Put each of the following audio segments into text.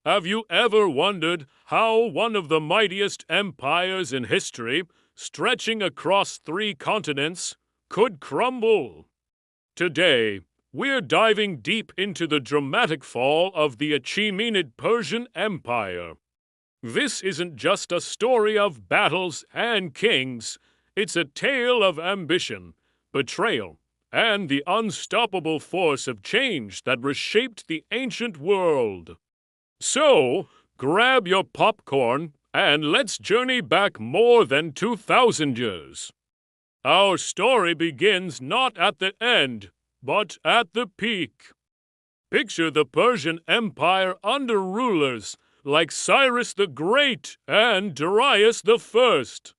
Have you ever wondered how one of the mightiest empires in history, stretching across 3 continents, could crumble? Today, we're diving deep into the dramatic fall of the Achaemenid Persian Empire. This isn't just a story of battles and kings, it's a tale of ambition, betrayal, and the unstoppable force of change that reshaped the ancient world. So, grab your popcorn and let's journey back more than 2,000 years. Our story begins not at the end, but at the peak. Picture the Persian Empire under rulers like Cyrus the Great and Darius the First.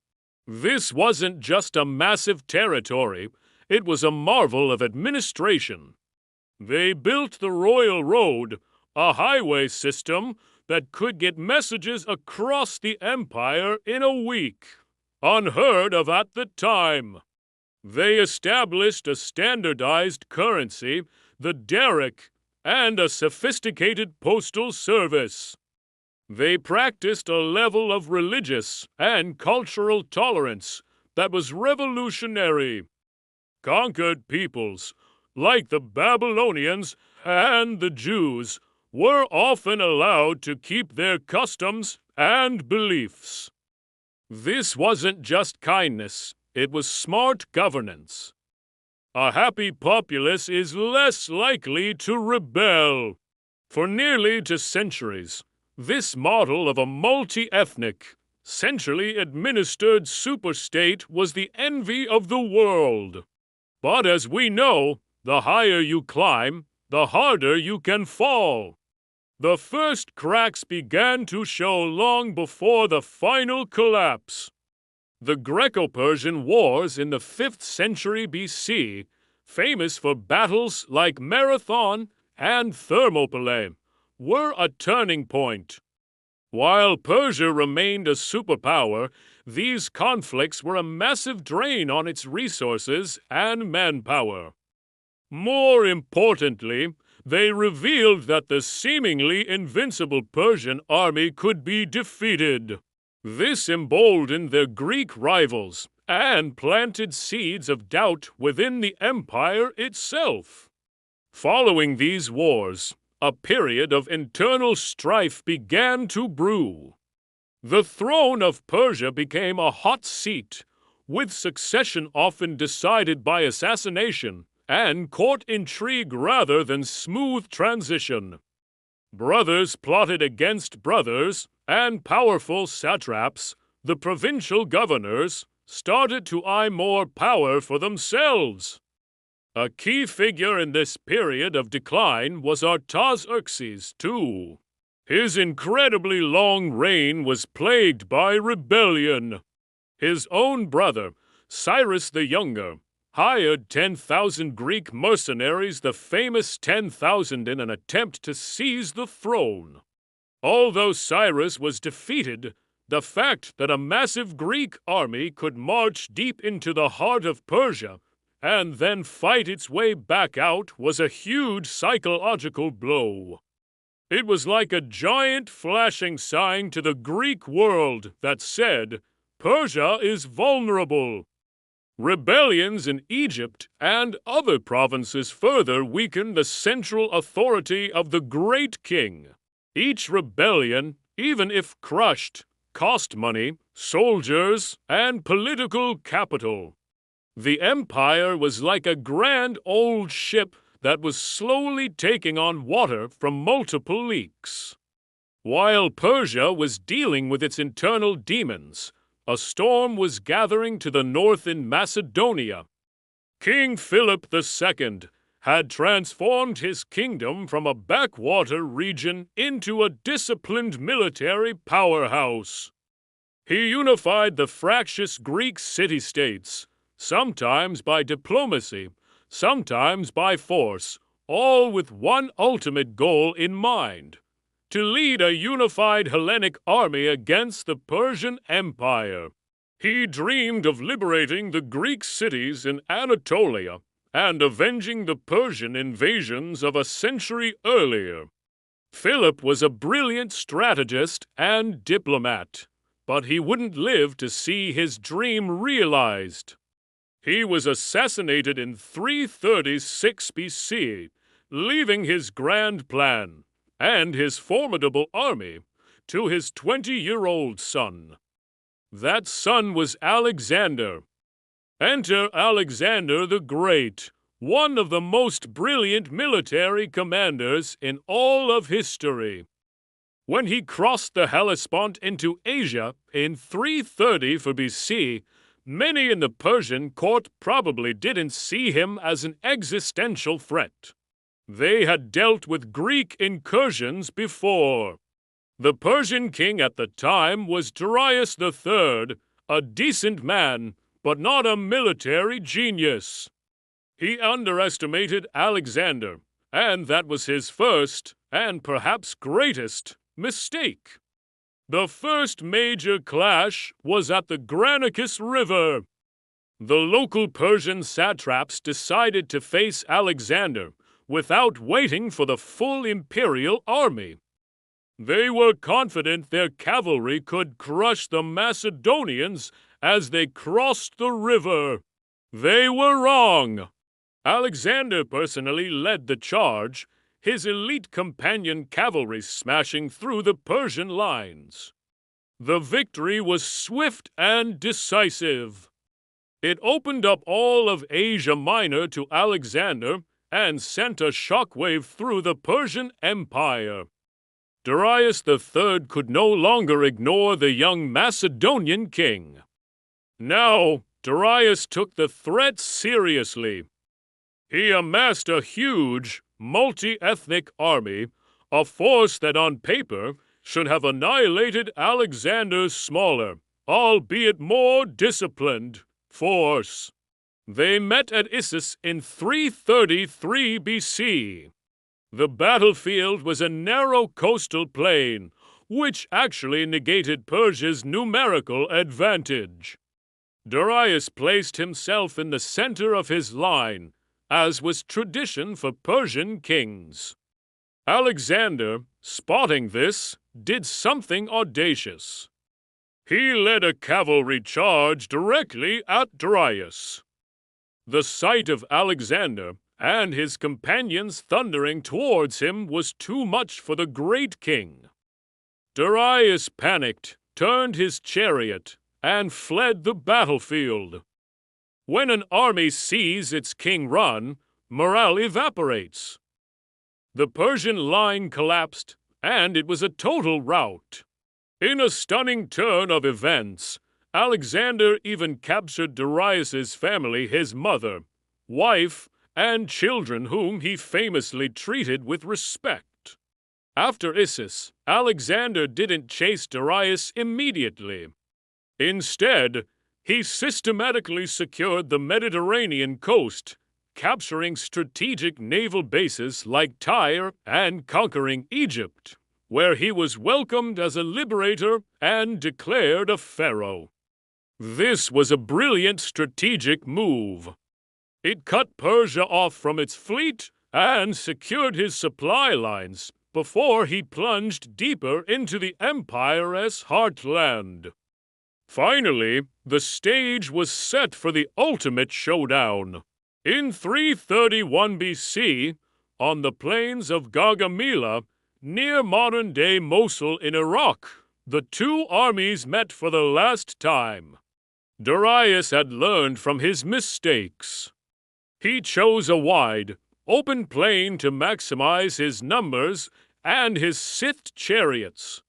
This wasn't just a massive territory, it was a marvel of administration. They built the Royal Road, a highway system that could get messages across the empire in a week, unheard of at the time. They established a standardized currency, the derrick, and a sophisticated postal service. They practiced a level of religious and cultural tolerance that was revolutionary. Conquered peoples, like the Babylonians and the Jews, were often allowed to keep their customs and beliefs. This wasn't just kindness, it was smart governance. A happy populace is less likely to rebel. For nearly 2 centuries, this model of a multi-ethnic, centrally administered superstate was the envy of the world. But as we know, the higher you climb, the harder you can fall. The first cracks began to show long before the final collapse. The Greco-Persian Wars in the 5th century BC, famous for battles like Marathon and Thermopylae, were a turning point. While Persia remained a superpower, these conflicts were a massive drain on its resources and manpower. More importantly, they revealed that the seemingly invincible Persian army could be defeated. This emboldened their Greek rivals and planted seeds of doubt within the empire itself. Following these wars, a period of internal strife began to brew. The throne of Persia became a hot seat, with succession often decided by assassination and court intrigue rather than smooth transition. Brothers plotted against brothers, and powerful satraps, the provincial governors, started to eye more power for themselves. A key figure in this period of decline was Artaxerxes II. His incredibly long reign was plagued by rebellion. His own brother, Cyrus the Younger, hired 10,000 Greek mercenaries, the famous 10,000, in an attempt to seize the throne. Although Cyrus was defeated, the fact that a massive Greek army could march deep into the heart of Persia and then fight its way back out was a huge psychological blow. It was like a giant flashing sign to the Greek world that said, Persia is vulnerable. Rebellions in Egypt and other provinces further weakened the central authority of the great king. Each rebellion, even if crushed, cost money, soldiers, and political capital. The empire was like a grand old ship that was slowly taking on water from multiple leaks. While Persia was dealing with its internal demons, a storm was gathering to the north in Macedonia. King Philip II had transformed his kingdom from a backwater region into a disciplined military powerhouse. He unified the fractious Greek city-states, sometimes by diplomacy, sometimes by force, all with one ultimate goal in mind: to lead a unified Hellenic army against the Persian Empire. He dreamed of liberating the Greek cities in Anatolia and avenging the Persian invasions of a century earlier. Philip was a brilliant strategist and diplomat, but he wouldn't live to see his dream realized. He was assassinated in 336 BC, leaving his grand plan and his formidable army to his 20-year-old son. That son was Alexander. Enter Alexander the Great, one of the most brilliant military commanders in all of history. When he crossed the Hellespont into Asia in 330 for BC, many in the Persian court probably didn't see him as an existential threat. They had dealt with Greek incursions before. The Persian king at the time was Darius III, a decent man, but not a military genius. He underestimated Alexander, and that was his first, and perhaps greatest, mistake. The first major clash was at the Granicus River. The local Persian satraps decided to face Alexander without waiting for the full imperial army. They were confident their cavalry could crush the Macedonians as they crossed the river. They were wrong. Alexander personally led the charge, his elite companion cavalry smashing through the Persian lines. The victory was swift and decisive. It opened up all of Asia Minor to Alexander and sent a shockwave through the Persian Empire. Darius III could no longer ignore the young Macedonian king. Now, Darius took the threat seriously. He amassed a huge, multi-ethnic army, a force that on paper should have annihilated Alexander's smaller, albeit more disciplined, force. They met at Issus in 333 BC. The battlefield was a narrow coastal plain, which actually negated Persia's numerical advantage. Darius placed himself in the center of his line, as was tradition for Persian kings. Alexander, spotting this, did something audacious. He led a cavalry charge directly at Darius. The sight of Alexander and his companions thundering towards him was too much for the great king. Darius panicked, turned his chariot, and fled the battlefield. When an army sees its king run, morale evaporates. The Persian line collapsed, and it was a total rout. In a stunning turn of events, Alexander even captured Darius's family, his mother, wife, and children whom he famously treated with respect. After Issus, Alexander didn't chase Darius immediately. Instead, he systematically secured the Mediterranean coast, capturing strategic naval bases like Tyre and conquering Egypt, where he was welcomed as a liberator and declared a pharaoh. This was a brilliant strategic move. It cut Persia off from its fleet and secured his supply lines before he plunged deeper into the empire as heartland. Finally, the stage was set for the ultimate showdown. In 331 BC, on the plains of Gaugamela, near modern-day Mosul in Iraq, the two armies met for the last time. Darius had learned from his mistakes. He chose a wide, open plain to maximize his numbers and his Scythed chariots.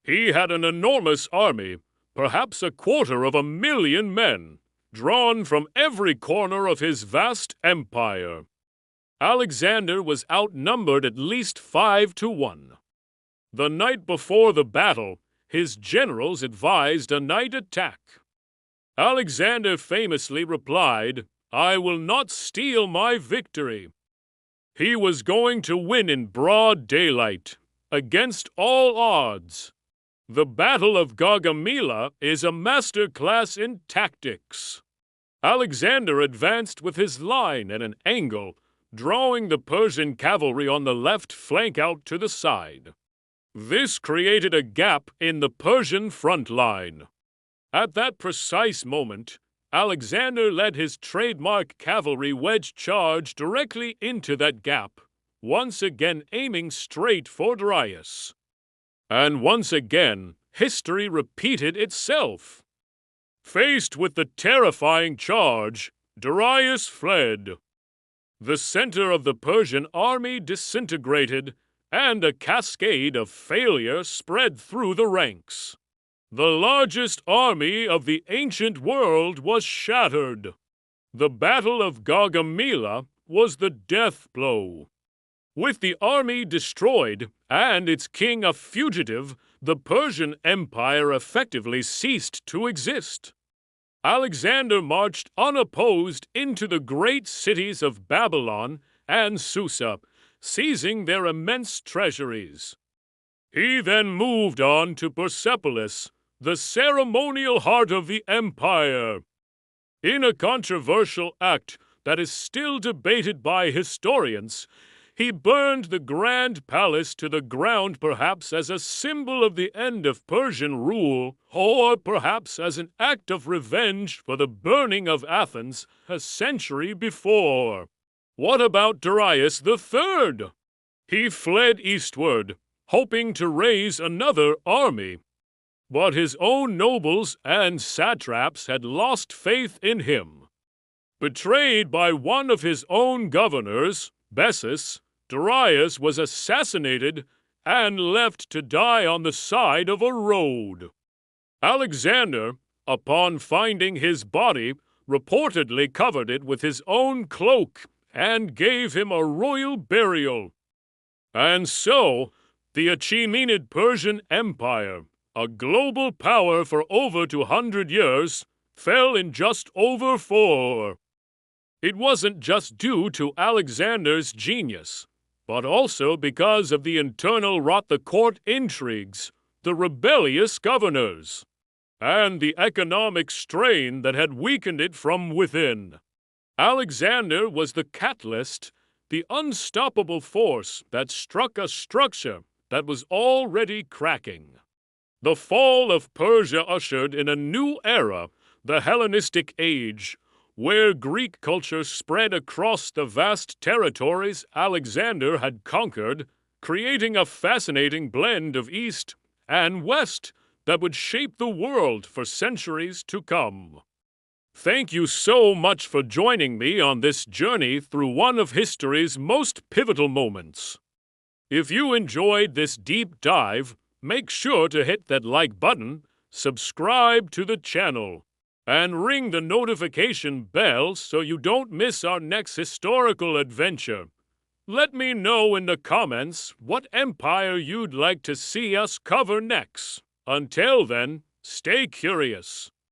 He had an enormous army, perhaps 250,000 men, drawn from every corner of his vast empire. Alexander was outnumbered at least 5-1. The night before the battle, his generals advised a night attack. Alexander famously replied, "I will not steal my victory." He was going to win in broad daylight, against all odds. The Battle of Gaugamela is a masterclass in tactics. Alexander advanced with his line at an angle, drawing the Persian cavalry on the left flank out to the side. This created a gap in the Persian front line. At that precise moment, Alexander led his trademark cavalry wedge charge directly into that gap, once again aiming straight for Darius. And once again, history repeated itself. Faced with the terrifying charge, Darius fled. The center of the Persian army disintegrated, and a cascade of failure spread through the ranks. The largest army of the ancient world was shattered. The Battle of Gaugamela was the death blow. With the army destroyed and its king a fugitive, the Persian Empire effectively ceased to exist. Alexander marched unopposed into the great cities of Babylon and Susa, seizing their immense treasuries. He then moved on to Persepolis, the ceremonial heart of the empire. In a controversial act that is still debated by historians, he burned the grand palace to the ground, perhaps as a symbol of the end of Persian rule, or perhaps as an act of revenge for the burning of Athens a century before. What about Darius III? He fled eastward, hoping to raise another army. But his own nobles and satraps had lost faith in him. Betrayed by one of his own governors, Bessus, Darius was assassinated and left to die on the side of a road. Alexander, upon finding his body, reportedly covered it with his own cloak and gave him a royal burial. And so, the Achaemenid Persian Empire, a global power for over 200 years, fell in just over 4. It wasn't just due to Alexander's genius, but also because of the internal wrought-the-court intrigues, the rebellious governors, and the economic strain that had weakened it from within. Alexander was the catalyst, the unstoppable force that struck a structure that was already cracking. The fall of Persia ushered in a new era, the Hellenistic Age, where Greek culture spread across the vast territories Alexander had conquered, creating a fascinating blend of East and West that would shape the world for centuries to come. Thank you so much for joining me on this journey through one of history's most pivotal moments. If you enjoyed this deep dive, make sure to hit that like button, subscribe to the channel, and ring the notification bell so you don't miss our next historical adventure. Let me know in the comments what empire you'd like to see us cover next. Until then, stay curious.